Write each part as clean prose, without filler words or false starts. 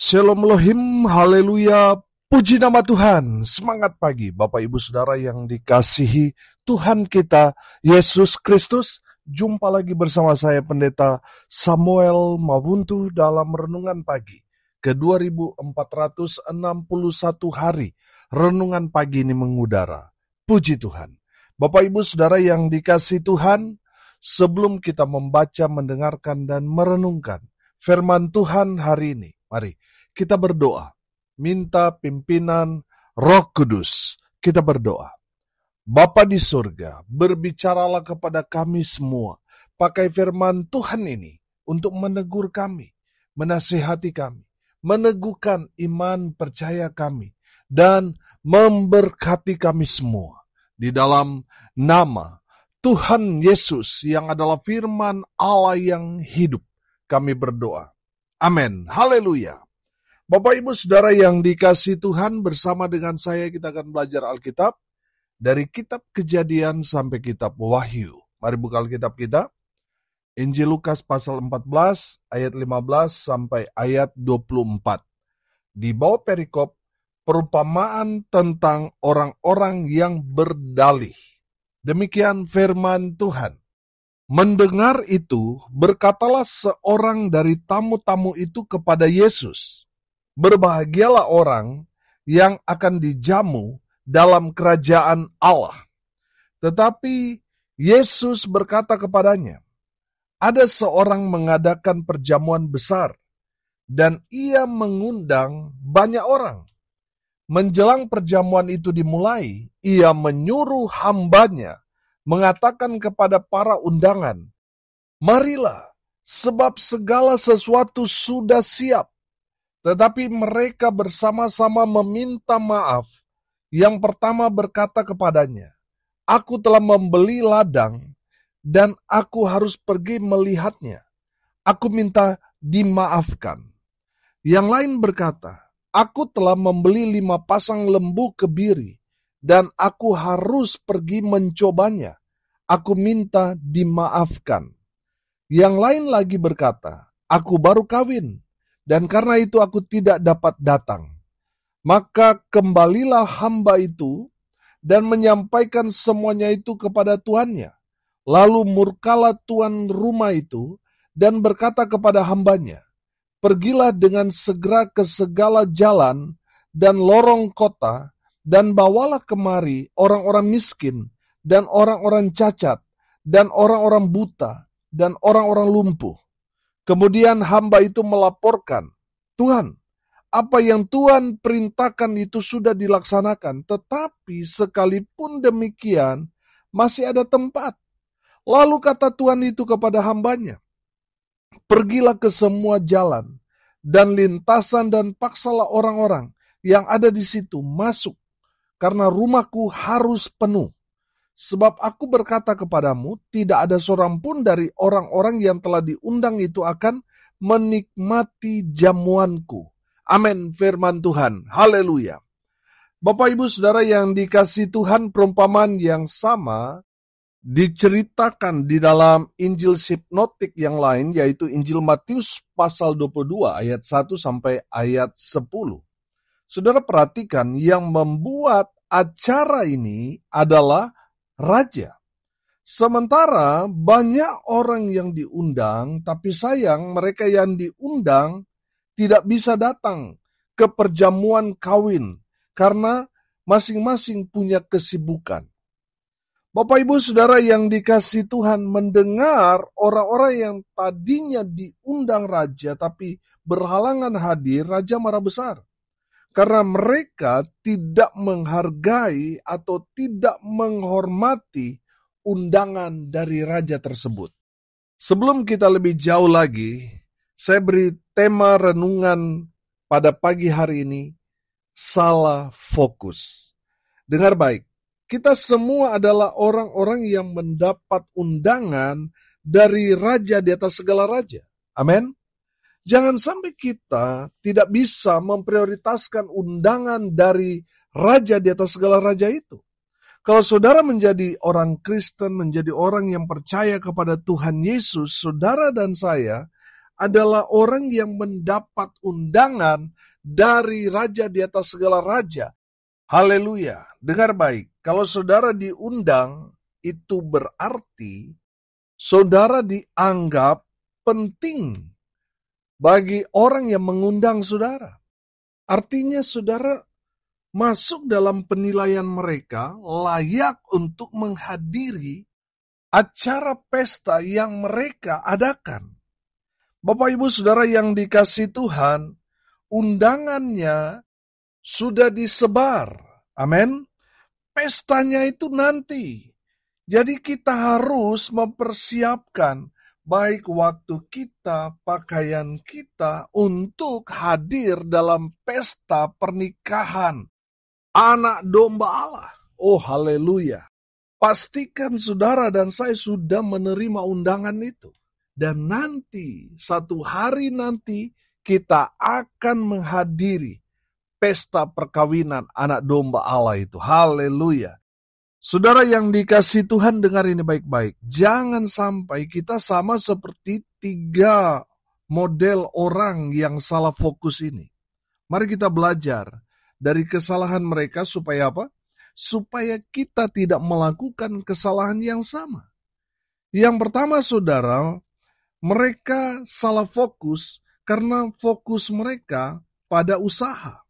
Shalom Elohim, haleluya, puji nama Tuhan, semangat pagi Bapak Ibu Saudara yang dikasihi Tuhan kita, Yesus Kristus. Jumpa lagi bersama saya Pendeta Samuel Mabuntu dalam Renungan Pagi ke 2461 hari. Renungan pagi ini mengudara, puji Tuhan. Bapak Ibu Saudara yang dikasihi Tuhan, sebelum kita membaca, mendengarkan, dan merenungkan firman Tuhan hari ini, mari kita berdoa, minta pimpinan Roh Kudus. Kita berdoa. Bapa di surga, berbicaralah kepada kami semua. Pakai firman Tuhan ini untuk menegur kami, menasihati kami, meneguhkan iman percaya kami, dan memberkati kami semua. Di dalam nama Tuhan Yesus yang adalah firman Allah yang hidup, kami berdoa. Amin. Haleluya. Bapak Ibu Saudara yang dikasihi Tuhan, bersama dengan saya kita akan belajar Alkitab dari kitab Kejadian sampai kitab Wahyu. Mari buka Alkitab kita. Injil Lukas pasal 14 ayat 15 sampai ayat 24. Di bawah perikop perumpamaan tentang orang-orang yang berdalih. Demikian firman Tuhan. Mendengar itu, berkatalah seorang dari tamu-tamu itu kepada Yesus, "Berbahagialah orang yang akan dijamu dalam kerajaan Allah." Tetapi Yesus berkata kepadanya, "Ada seorang mengadakan perjamuan besar, dan ia mengundang banyak orang. Menjelang perjamuan itu dimulai, ia menyuruh hambanya mengatakan kepada para undangan, 'Marilah, sebab segala sesuatu sudah siap.' Tetapi mereka bersama-sama meminta maaf. Yang pertama berkata kepadanya, 'Aku telah membeli ladang, dan aku harus pergi melihatnya. Aku minta dimaafkan.' Yang lain berkata, 'Aku telah membeli 5 pasang lembu kebiri, dan aku harus pergi mencobanya. Aku minta dimaafkan.' Yang lain lagi berkata, 'Aku baru kawin, dan karena itu aku tidak dapat datang.' Maka kembalilah hamba itu dan menyampaikan semuanya itu kepada tuannya. Lalu murkalah tuan rumah itu dan berkata kepada hambanya, 'Pergilah dengan segera ke segala jalan dan lorong kota, dan bawalah kemari orang-orang miskin, dan orang-orang cacat, dan orang-orang buta, dan orang-orang lumpuh.' Kemudian hamba itu melaporkan, 'Tuhan, apa yang Tuhan perintahkan itu sudah dilaksanakan, tetapi sekalipun demikian, masih ada tempat.' Lalu kata Tuhan itu kepada hambanya, 'Pergilah ke semua jalan dan lintasan dan paksalah orang-orang yang ada di situ masuk, karena rumahku harus penuh. Sebab aku berkata kepadamu, tidak ada seorang pun dari orang-orang yang telah diundang itu akan menikmati jamuanku.'" Amin, firman Tuhan. Haleluya. Bapak Ibu Saudara yang dikasihi Tuhan, perumpamaan yang sama diceritakan di dalam Injil sinoptik yang lain, yaitu Injil Matius pasal 22 ayat 1 sampai ayat 10. Saudara perhatikan, yang membuat acara ini adalah raja. Sementara banyak orang yang diundang, tapi sayang mereka yang diundang tidak bisa datang ke perjamuan kawin karena masing-masing punya kesibukan. Bapak Ibu Saudara yang dikasihi Tuhan, mendengar orang-orang yang tadinya diundang raja tapi berhalangan hadir, raja marah besar. Karena mereka tidak menghargai atau tidak menghormati undangan dari raja tersebut. Sebelum kita lebih jauh lagi, saya beri tema renungan pada pagi hari ini, salah fokus. Dengar baik, kita semua adalah orang-orang yang mendapat undangan dari raja di atas segala raja. Amin. Jangan sampai kita tidak bisa memprioritaskan undangan dari raja di atas segala raja itu. Kalau saudara menjadi orang Kristen, menjadi orang yang percaya kepada Tuhan Yesus, saudara dan saya adalah orang yang mendapat undangan dari Raja di atas segala raja. Haleluya. Dengar baik, kalau saudara diundang, itu berarti saudara dianggap penting bagi orang yang mengundang saudara. Artinya saudara masuk dalam penilaian mereka layak untuk menghadiri acara pesta yang mereka adakan. Bapak Ibu Saudara yang dikasihi Tuhan, undangannya sudah disebar. Amin. Pestanya itu nanti. Jadi kita harus mempersiapkan baik waktu kita, pakaian kita untuk hadir dalam pesta pernikahan anak domba Allah. Oh haleluya. Pastikan saudara dan saya sudah menerima undangan itu. Dan nanti, satu hari nanti, kita akan menghadiri pesta perkawinan anak domba Allah itu. Haleluya. Saudara yang dikasihi Tuhan, dengar ini baik-baik. Jangan sampai kita sama seperti 3 model orang yang salah fokus ini. Mari kita belajar dari kesalahan mereka supaya apa? Supaya kita tidak melakukan kesalahan yang sama. Yang pertama saudara, mereka salah fokus karena fokus mereka pada usaha.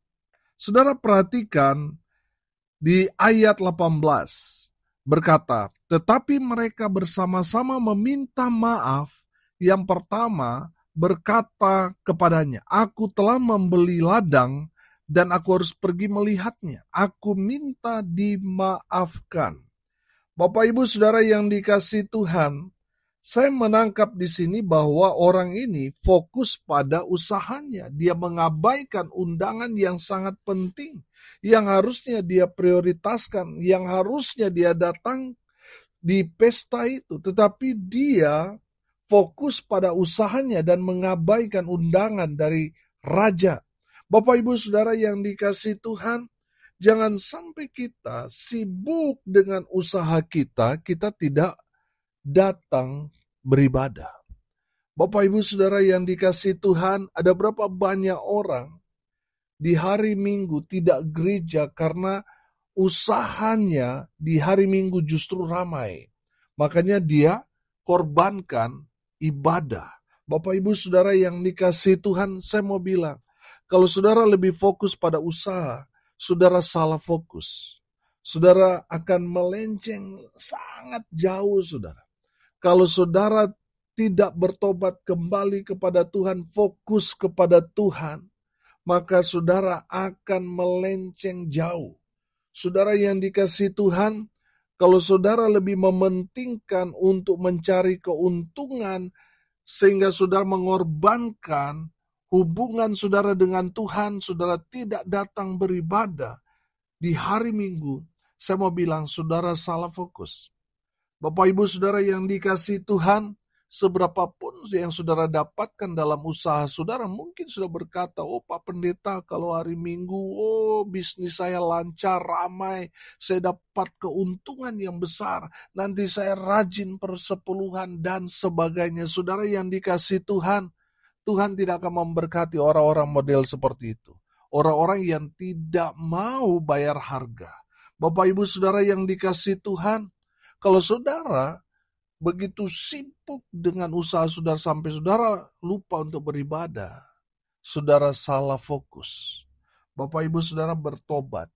Saudara perhatikan di ayat 18 berkata, tetapi mereka bersama-sama meminta maaf. Yang pertama berkata kepadanya, aku telah membeli ladang dan aku harus pergi melihatnya. Aku minta dimaafkan. Bapak Ibu Saudara yang dikasihi Tuhan, saya menangkap di sini bahwa orang ini fokus pada usahanya. Dia mengabaikan undangan yang sangat penting, yang harusnya dia prioritaskan, yang harusnya dia datang di pesta itu. Tetapi dia fokus pada usahanya dan mengabaikan undangan dari raja. Bapak Ibu Saudara yang dikasihi Tuhan, jangan sampai kita sibuk dengan usaha kita, kita tidak datang beribadah. Bapak Ibu Saudara yang dikasihi Tuhan, ada berapa banyak orang di hari Minggu tidak gereja karena usahanya di hari Minggu justru ramai. Makanya dia korbankan ibadah. Bapak Ibu Saudara yang dikasihi Tuhan, saya mau bilang, kalau saudara lebih fokus pada usaha, saudara salah fokus. Saudara akan melenceng sangat jauh, saudara. Kalau saudara tidak bertobat kembali kepada Tuhan, fokus kepada Tuhan, maka saudara akan melenceng jauh. Saudara yang dikasihi Tuhan, kalau saudara lebih mementingkan untuk mencari keuntungan, sehingga saudara mengorbankan hubungan saudara dengan Tuhan, saudara tidak datang beribadah di hari Minggu, saya mau bilang saudara salah fokus. Bapak Ibu Saudara yang dikasihi Tuhan, seberapapun yang saudara dapatkan dalam usaha saudara, mungkin sudah berkata, oh Pak Pendeta, kalau hari Minggu, oh bisnis saya lancar, ramai, saya dapat keuntungan yang besar, nanti saya rajin persepuluhan dan sebagainya. Saudara yang dikasihi Tuhan, Tuhan tidak akan memberkati orang-orang model seperti itu. Orang-orang yang tidak mau bayar harga. Bapak Ibu Saudara yang dikasihi Tuhan, kalau saudara begitu sibuk dengan usaha saudara sampai saudara lupa untuk beribadah, saudara salah fokus. Bapak Ibu Saudara bertobat.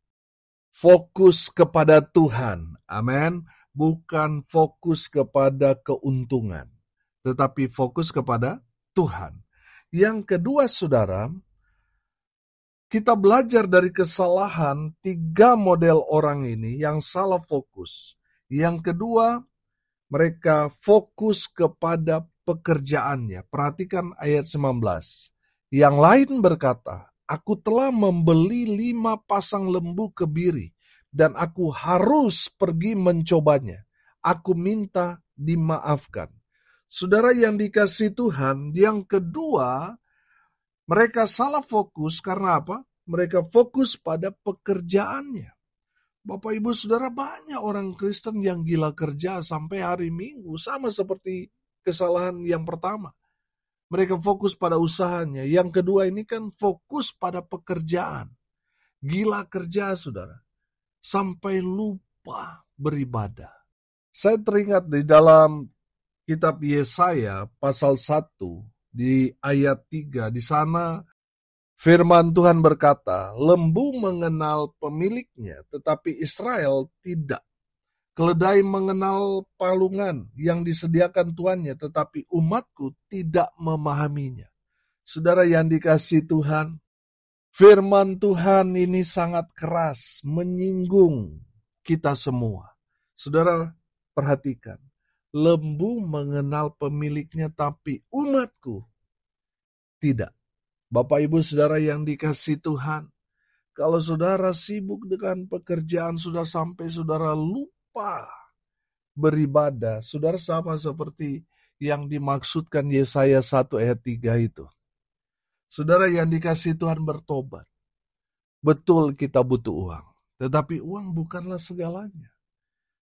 Fokus kepada Tuhan. Amin. Bukan fokus kepada keuntungan, tetapi fokus kepada Tuhan. Yang kedua saudara, kita belajar dari kesalahan 3 model orang ini yang salah fokus. Yang kedua, mereka fokus kepada pekerjaannya. Perhatikan ayat 19. Yang lain berkata, aku telah membeli 5 pasang lembu kebiri dan aku harus pergi mencobanya. Aku minta dimaafkan. Saudara yang dikasihi Tuhan, yang kedua, mereka salah fokus karena apa? Mereka fokus pada pekerjaannya. Bapak Ibu Saudara, banyak orang Kristen yang gila kerja sampai hari Minggu. Sama seperti kesalahan yang pertama. Mereka fokus pada usahanya. Yang kedua ini kan fokus pada pekerjaan. Gila kerja, saudara. Sampai lupa beribadah. Saya teringat di dalam kitab Yesaya pasal 1 di ayat 3. Di sana firman Tuhan berkata, lembu mengenal pemiliknya, tetapi Israel tidak. Keledai mengenal palungan yang disediakan tuannya, tetapi umatku tidak memahaminya. Saudara yang dikasihi Tuhan, firman Tuhan ini sangat keras, menyinggung kita semua. Saudara, perhatikan. Lembu mengenal pemiliknya, tapi umatku tidak. Bapak, Ibu, Saudara yang dikasihi Tuhan, kalau saudara sibuk dengan pekerjaan, sudah sampai saudara lupa beribadah, saudara sama seperti yang dimaksudkan Yesaya 1 ayat 3 itu. Saudara yang dikasihi Tuhan, bertobat. Betul kita butuh uang, tetapi uang bukanlah segalanya.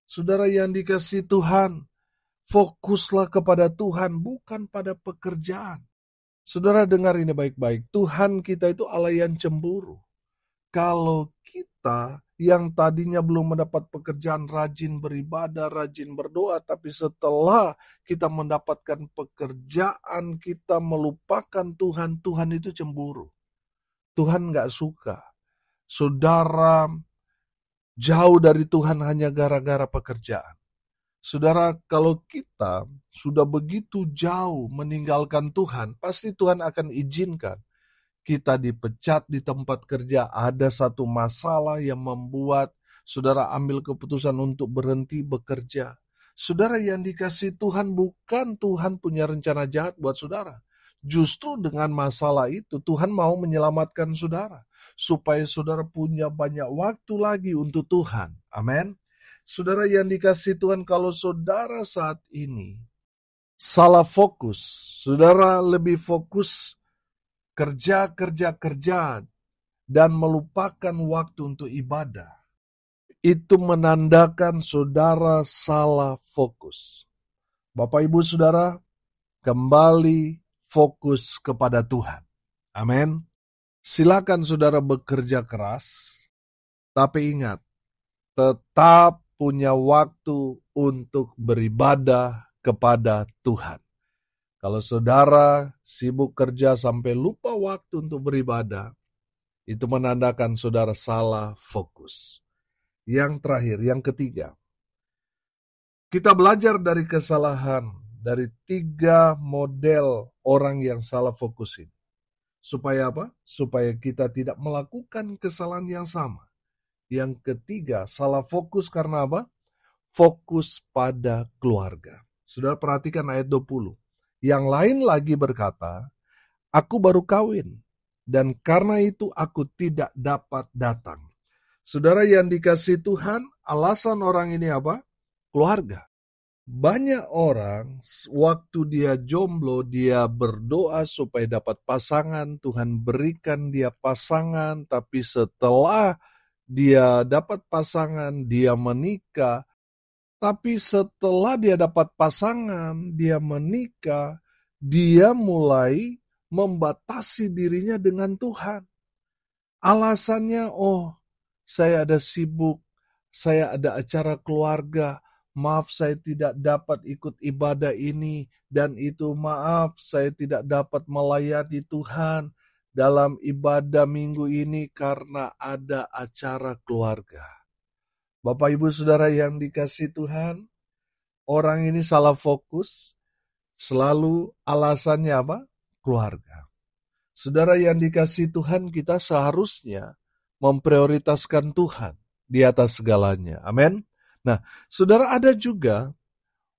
Saudara yang dikasihi Tuhan, fokuslah kepada Tuhan, bukan pada pekerjaan. Saudara dengar ini baik-baik, Tuhan kita itu Allah yang cemburu. Kalau kita yang tadinya belum mendapat pekerjaan, rajin beribadah, rajin berdoa, tapi setelah kita mendapatkan pekerjaan, kita melupakan Tuhan, Tuhan itu cemburu. Tuhan gak suka. Saudara jauh dari Tuhan hanya gara-gara pekerjaan. Saudara, kalau kita sudah begitu jauh meninggalkan Tuhan, pasti Tuhan akan izinkan kita dipecat di tempat kerja. Ada satu masalah yang membuat saudara ambil keputusan untuk berhenti bekerja. Saudara yang dikasihi Tuhan, bukan Tuhan punya rencana jahat buat saudara. Justru dengan masalah itu Tuhan mau menyelamatkan saudara, supaya saudara punya banyak waktu lagi untuk Tuhan. Amin. Saudara yang dikasihi Tuhan, kalau saudara saat ini salah fokus, saudara lebih fokus kerja, dan melupakan waktu untuk ibadah, itu menandakan saudara salah fokus. Bapak, Ibu, Saudara, kembali fokus kepada Tuhan. Amin. Silakan saudara bekerja keras, tapi ingat, tetap punya waktu untuk beribadah kepada Tuhan. Kalau saudara sibuk kerja sampai lupa waktu untuk beribadah, itu menandakan saudara salah fokus. Yang terakhir, yang ketiga, kita belajar dari kesalahan dari 3 model orang yang salah fokus ini. Supaya apa? Supaya kita tidak melakukan kesalahan yang sama. Yang ketiga, salah fokus karena apa? Fokus pada keluarga. Saudara perhatikan ayat 20. Yang lain lagi berkata, aku baru kawin, dan karena itu aku tidak dapat datang. Saudara yang dikasihi Tuhan, alasan orang ini apa? Keluarga. Banyak orang, waktu dia jomblo, dia berdoa supaya dapat pasangan, Tuhan berikan dia pasangan, tapi setelah dia dapat pasangan, dia menikah. Tapi setelah dia dapat pasangan, dia menikah, dia mulai membatasi dirinya dengan Tuhan. Alasannya, saya ada sibuk, saya ada acara keluarga, maaf saya tidak dapat ikut ibadah ini dan itu, maaf saya tidak dapat melayani Tuhan dalam ibadah minggu ini karena ada acara keluarga. Bapak, Ibu, Saudara yang dikasihi Tuhan, orang ini salah fokus, selalu alasannya apa? Keluarga. Saudara yang dikasihi Tuhan, kita seharusnya memprioritaskan Tuhan di atas segalanya. Amin. Nah, saudara, ada juga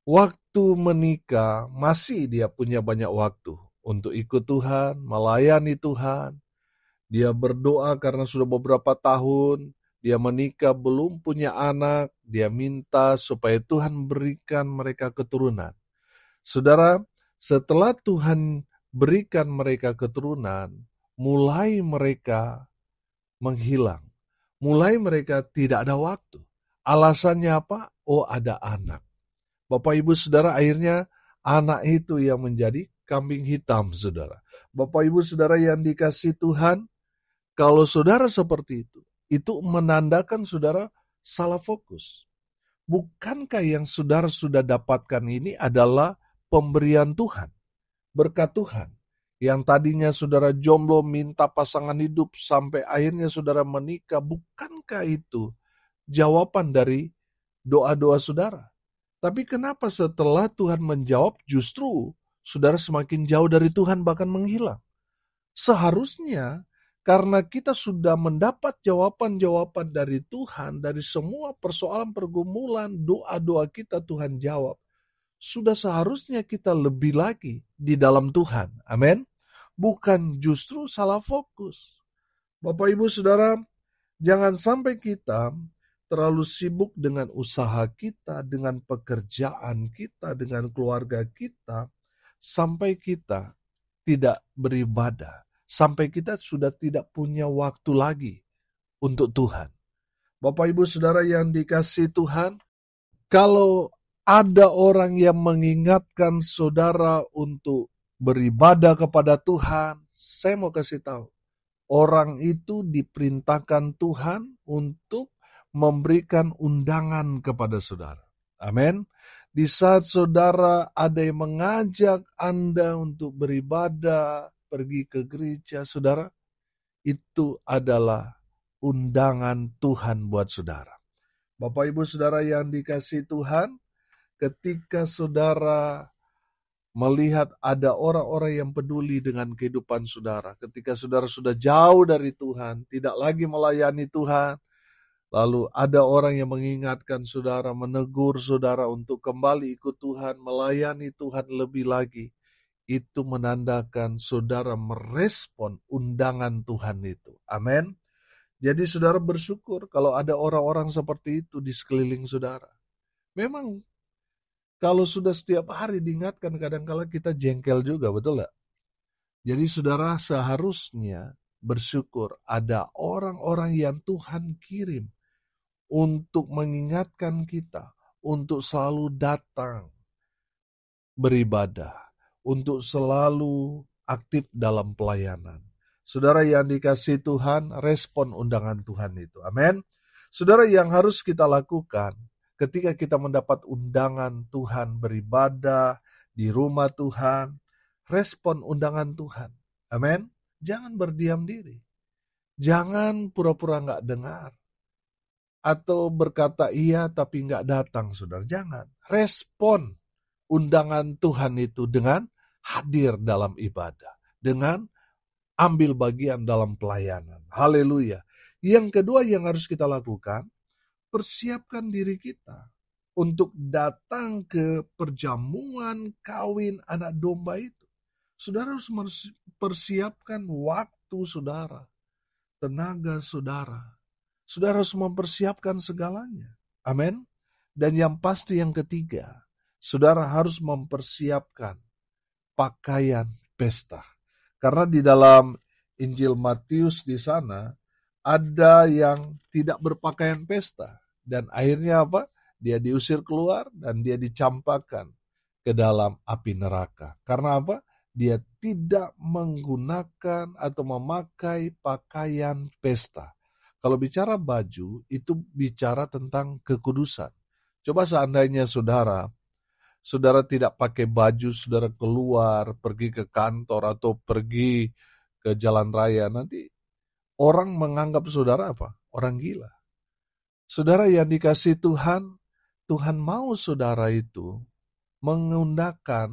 waktu menikah, masih dia punya banyak waktu untuk ikut Tuhan, melayani Tuhan. Dia berdoa karena sudah beberapa tahun, dia menikah, belum punya anak, dia minta supaya Tuhan berikan mereka keturunan. Saudara, setelah Tuhan berikan mereka keturunan, mulai mereka menghilang. Mulai mereka tidak ada waktu. Alasannya apa? Ada anak. Bapak, Ibu, Saudara, akhirnya anak itu yang menjadi kambing hitam, saudara. Bapak Ibu Saudara yang dikasihi Tuhan, kalau saudara seperti itu menandakan saudara salah fokus. Bukankah yang saudara sudah dapatkan ini adalah pemberian Tuhan, berkat Tuhan? Yang tadinya saudara jomblo minta pasangan hidup sampai akhirnya saudara menikah, bukankah itu jawaban dari doa-doa saudara? Tapi kenapa setelah Tuhan menjawab justru saudara semakin jauh dari Tuhan bahkan menghilang? Seharusnya karena kita sudah mendapat jawaban-jawaban dari Tuhan, dari semua persoalan pergumulan, doa-doa kita Tuhan jawab. Sudah seharusnya kita lebih lagi di dalam Tuhan. Amin. Bukan justru salah fokus. Bapak Ibu Saudara, jangan sampai kita terlalu sibuk dengan usaha kita, dengan pekerjaan kita, dengan keluarga kita, sampai kita tidak beribadah, sampai kita sudah tidak punya waktu lagi untuk Tuhan. Bapak Ibu Saudara yang dikasihi Tuhan, kalau ada orang yang mengingatkan saudara untuk beribadah kepada Tuhan, saya mau kasih tahu, orang itu diperintahkan Tuhan untuk memberikan undangan kepada saudara. Amin. Di saat saudara ada yang mengajak Anda untuk beribadah, pergi ke gereja, saudara, itu adalah undangan Tuhan buat saudara. Bapak Ibu Saudara yang dikasihi Tuhan, ketika saudara melihat ada orang-orang yang peduli dengan kehidupan saudara, ketika saudara sudah jauh dari Tuhan, tidak lagi melayani Tuhan, lalu ada orang yang mengingatkan saudara, menegur saudara untuk kembali ikut Tuhan, melayani Tuhan lebih lagi, itu menandakan saudara merespon undangan Tuhan itu. Amin. Jadi saudara bersyukur kalau ada orang-orang seperti itu di sekeliling saudara. Memang kalau sudah setiap hari diingatkan, kadang-kala kita jengkel juga, betul gak? Jadi saudara seharusnya bersyukur ada orang-orang yang Tuhan kirim untuk mengingatkan kita, untuk selalu datang beribadah, untuk selalu aktif dalam pelayanan. Saudara yang dikasihi Tuhan, respon undangan Tuhan itu. Amin. Saudara, yang harus kita lakukan ketika kita mendapat undangan Tuhan beribadah di rumah Tuhan, respon undangan Tuhan. Amin. Jangan berdiam diri. Jangan pura-pura nggak dengar. Atau berkata iya tapi nggak datang, saudara. Jangan. Respon undangan Tuhan itu dengan hadir dalam ibadah. Dengan ambil bagian dalam pelayanan. Haleluya. Yang kedua yang harus kita lakukan, persiapkan diri kita untuk datang ke perjamuan kawin anak domba itu. Saudara harus mempersiapkan waktu saudara, tenaga saudara. Saudara harus mempersiapkan segalanya. Amin. Dan yang pasti yang ketiga, saudara harus mempersiapkan pakaian pesta. Karena di dalam Injil Matius di sana ada yang tidak berpakaian pesta. Dan akhirnya apa? Dia diusir keluar dan dia dicampakkan ke dalam api neraka. Karena apa? Dia tidak menggunakan atau memakai pakaian pesta. Kalau bicara baju, itu bicara tentang kekudusan. Coba seandainya saudara tidak pakai baju, saudara keluar, pergi ke kantor atau pergi ke jalan raya, nanti orang menganggap saudara apa? Orang gila. Saudara yang dikasihi Tuhan, Tuhan mau saudara itu menggunakan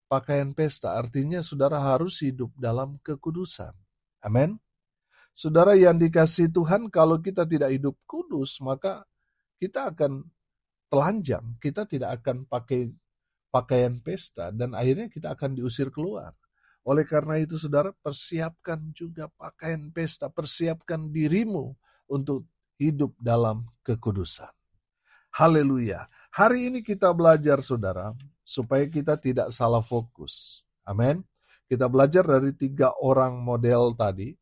pakaian pesta, artinya saudara harus hidup dalam kekudusan. Amin. Saudara yang dikasihi Tuhan, kalau kita tidak hidup kudus, maka kita akan telanjang, kita tidak akan pakai pakaian pesta, dan akhirnya kita akan diusir keluar. Oleh karena itu saudara, persiapkan juga pakaian pesta, persiapkan dirimu untuk hidup dalam kekudusan. Haleluya. Hari ini kita belajar saudara, supaya kita tidak salah fokus. Amin. Kita belajar dari 3 orang model tadi.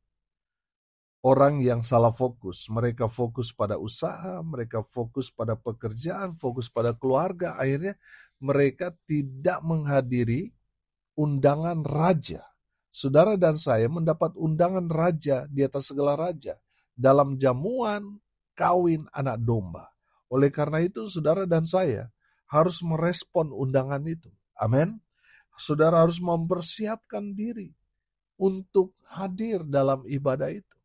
Orang yang salah fokus, mereka fokus pada usaha, mereka fokus pada pekerjaan, fokus pada keluarga, akhirnya mereka tidak menghadiri undangan raja. Saudara dan saya mendapat undangan raja di atas segala raja dalam jamuan kawin anak domba. Oleh karena itu, saudara dan saya harus merespon undangan itu. Amin. Saudara harus mempersiapkan diri untuk hadir dalam ibadah itu.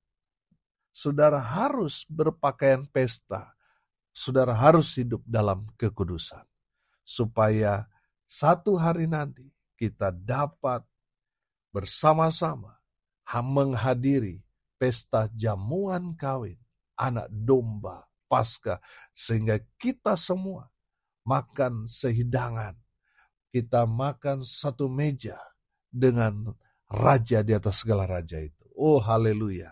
Saudara harus berpakaian pesta. Saudara harus hidup dalam kekudusan. Supaya satu hari nanti kita dapat bersama-sama menghadiri pesta jamuan kawin anak domba Paskah, sehingga kita semua makan sehidangan. Kita makan satu meja dengan raja di atas segala raja itu. Oh, haleluya.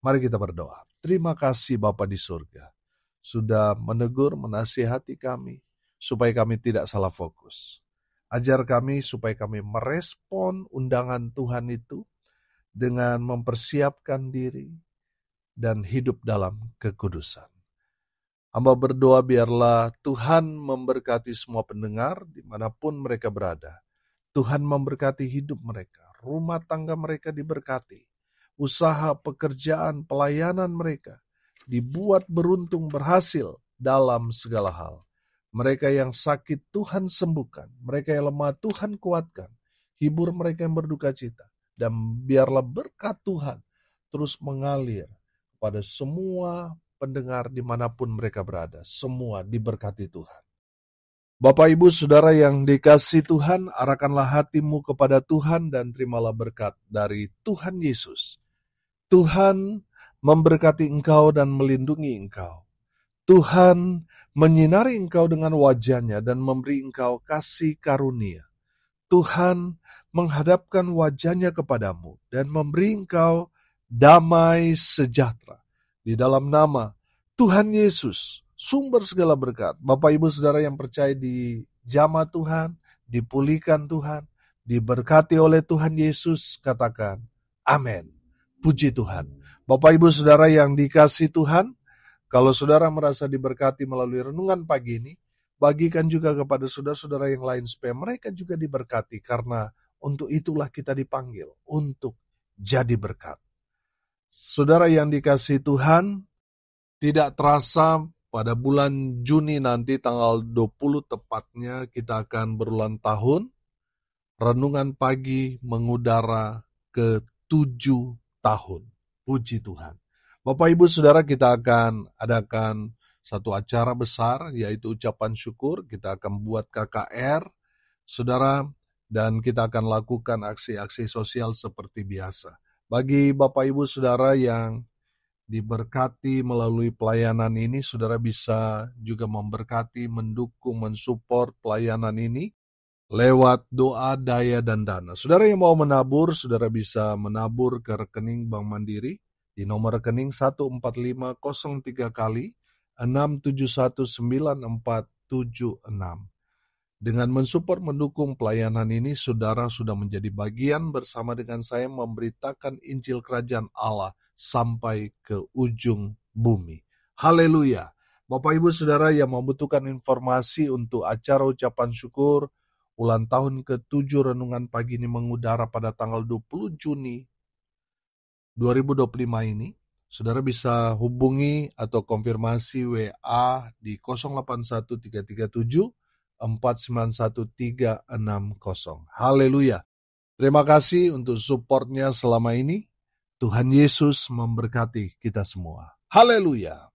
Mari kita berdoa. Terima kasih Bapa di surga, sudah menegur, menasihati kami, supaya kami tidak salah fokus. Ajar kami supaya kami merespon undangan Tuhan itu dengan mempersiapkan diri dan hidup dalam kekudusan. Hamba berdoa biarlah Tuhan memberkati semua pendengar dimanapun mereka berada. Tuhan memberkati hidup mereka, rumah tangga mereka diberkati, usaha, pekerjaan, pelayanan mereka dibuat beruntung berhasil dalam segala hal. Mereka yang sakit Tuhan sembuhkan, mereka yang lemah Tuhan kuatkan, hibur mereka yang berduka cita, dan biarlah berkat Tuhan terus mengalir pada semua pendengar dimanapun mereka berada. Semua diberkati Tuhan. Bapak, Ibu, Saudara yang dikasihi Tuhan, arahkanlah hatimu kepada Tuhan dan terimalah berkat dari Tuhan Yesus. Tuhan memberkati engkau dan melindungi engkau. Tuhan menyinari engkau dengan wajah-Nya dan memberi engkau kasih karunia. Tuhan menghadapkan wajah-Nya kepadamu dan memberi engkau damai sejahtera. Di dalam nama Tuhan Yesus, sumber segala berkat. Bapak, Ibu, Saudara yang percaya di jamah Tuhan, dipulihkan Tuhan, diberkati oleh Tuhan Yesus, katakan amin. Puji Tuhan. Bapak, Ibu, Saudara yang dikasihi Tuhan, kalau saudara merasa diberkati melalui renungan pagi ini, bagikan juga kepada saudara-saudara yang lain supaya mereka juga diberkati, karena untuk itulah kita dipanggil, untuk jadi berkat. Saudara yang dikasihi Tuhan, tidak terasa pada bulan Juni nanti tanggal 20 tepatnya kita akan berulang tahun. Renungan pagi mengudara ke-7 tahun. Puji Tuhan. Bapak, Ibu, Saudara, kita akan adakan satu acara besar, yaitu ucapan syukur. Kita akan buat KKR, Saudara, dan kita akan lakukan aksi-aksi sosial seperti biasa. Bagi Bapak, Ibu, Saudara yang diberkati melalui pelayanan ini, saudara bisa juga memberkati, mendukung, mensupport pelayanan ini lewat doa, daya, dan dana. Saudara yang mau menabur, saudara bisa menabur ke rekening Bank Mandiri di nomor rekening 14503 kali 671946. Dengan mensupport, mendukung pelayanan ini, saudara sudah menjadi bagian bersama dengan saya memberitakan Injil Kerajaan Allah sampai ke ujung bumi. Haleluya. Bapak, Ibu, Saudara yang membutuhkan informasi untuk acara ucapan syukur ulang tahun ke-7 renungan pagi ini mengudara pada tanggal 20 Juni 2025 ini, saudara bisa hubungi atau konfirmasi WA di 081337 491360. Haleluya. Terima kasih untuk supportnya selama ini. Tuhan Yesus memberkati kita semua. Haleluya.